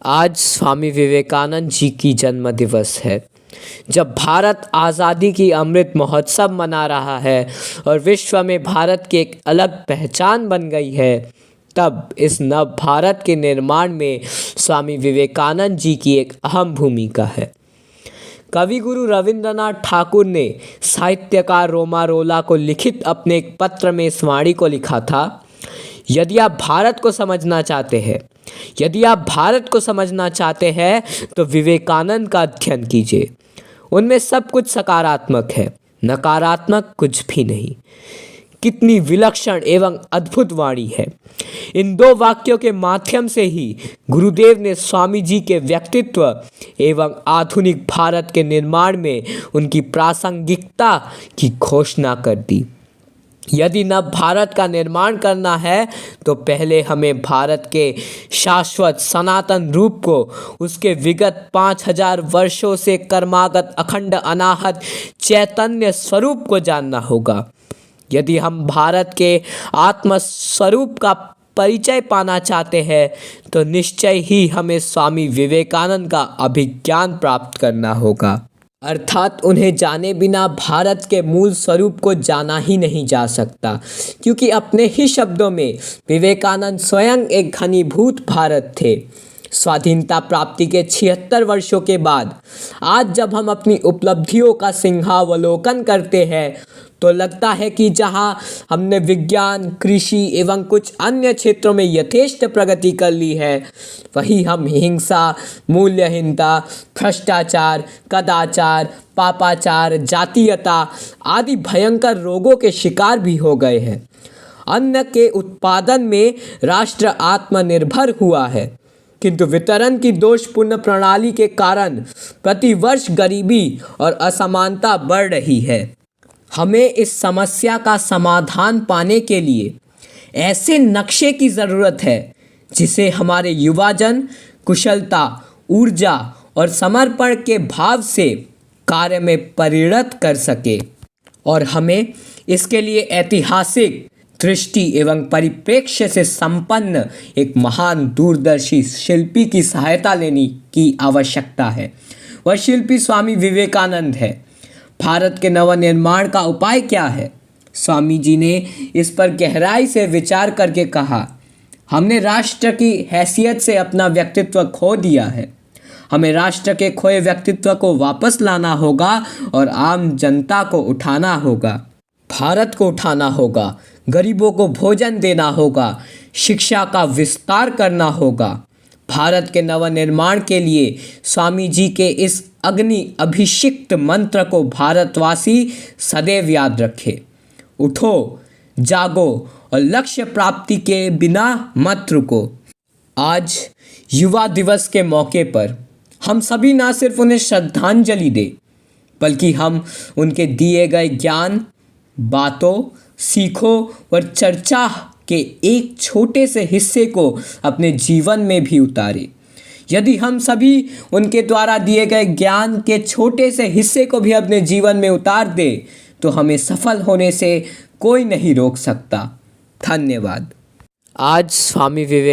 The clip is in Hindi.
आज स्वामी विवेकानंद जी की जन्म दिवस है। जब भारत आज़ादी की अमृत महोत्सव मना रहा है और विश्व में भारत की एक अलग पहचान बन गई है, तब इस नव भारत के निर्माण में स्वामी विवेकानंद जी की एक अहम भूमिका है। कवि गुरु रविंद्रनाथ ठाकुर ने साहित्यकार रोमा रोला को लिखित अपने एक पत्र में इस वाणी को लिखा था, यदि आप भारत को समझना चाहते हैं तो विवेकानंद का अध्ययन कीजिए। उनमें सब कुछ सकारात्मक है, नकारात्मक कुछ भी नहीं। कितनी विलक्षण एवं अद्भुत वाणी है। इन दो वाक्यों के माध्यम से ही गुरुदेव ने स्वामी जी के व्यक्तित्व एवं आधुनिक भारत के निर्माण में उनकी प्रासंगिकता की घोषणा कर दी। यदि नव भारत का निर्माण करना है तो पहले हमें भारत के शाश्वत सनातन रूप को, उसके विगत 5000 वर्षों से कर्मागत अखंड अनाहत चैतन्य स्वरूप को जानना होगा। यदि हम भारत के आत्म स्वरूप का परिचय पाना चाहते हैं तो निश्चय ही हमें स्वामी विवेकानंद का अभिज्ञान प्राप्त करना होगा, अर्थात उन्हें जाने बिना भारत के मूल स्वरूप को जाना ही नहीं जा सकता। क्योंकि अपने ही शब्दों में विवेकानंद स्वयं एक घनीभूत भारत थे। स्वाधीनता प्राप्ति के 76 वर्षों के बाद आज जब हम अपनी उपलब्धियों का सिंहावलोकन करते हैं तो लगता है कि जहां हमने विज्ञान, कृषि एवं कुछ अन्य क्षेत्रों में यथेष्ट प्रगति कर ली है, वहीं हम हिंसा, मूल्यहीनता, भ्रष्टाचार, कदाचार, पापाचार, जातीयता आदि भयंकर रोगों के शिकार भी हो गए हैं। अन्न के उत्पादन में राष्ट्र आत्मनिर्भर हुआ है, किंतु वितरण की दोषपूर्ण प्रणाली के कारण प्रतिवर्ष गरीबी और असमानता बढ़ रही है। हमें इस समस्या का समाधान पाने के लिए ऐसे नक्शे की ज़रूरत है जिसे हमारे युवाजन कुशलता, ऊर्जा और समर्पण के भाव से कार्य में परिणत कर सके। और हमें इसके लिए ऐतिहासिक दृष्टि एवं परिप्रेक्ष्य से संपन्न एक महान दूरदर्शी शिल्पी की सहायता लेने की आवश्यकता है। वह शिल्पी स्वामी विवेकानंद है। भारत के नवनिर्माण का उपाय क्या है? स्वामी जी ने इस पर गहराई से विचार करके कहा, हमने राष्ट्र की हैसियत से अपना व्यक्तित्व खो दिया है। हमें राष्ट्र के खोए व्यक्तित्व को वापस लाना होगा और आम जनता को उठाना होगा। भारत को उठाना होगा, गरीबों को भोजन देना होगा, शिक्षा का विस्तार करना होगा। भारत के नवनिर्माण के लिए स्वामी जी के इस अग्नि अभिषिक्त मंत्र को भारतवासी सदैव याद रखे। उठो, जागो और लक्ष्य प्राप्ति के बिना मत रुको। आज युवा दिवस के मौके पर हम सभी ना सिर्फ उन्हें श्रद्धांजलि दें, बल्कि हम उनके दिए गए ज्ञान, बातों, सीखों और चर्चा के एक छोटे से हिस्से को अपने जीवन में भी उतारें। यदि हम सभी उनके द्वारा दिए गए ज्ञान के छोटे से हिस्से को भी अपने जीवन में उतार दें तो हमें सफल होने से कोई नहीं रोक सकता। धन्यवाद। आज स्वामी विवेक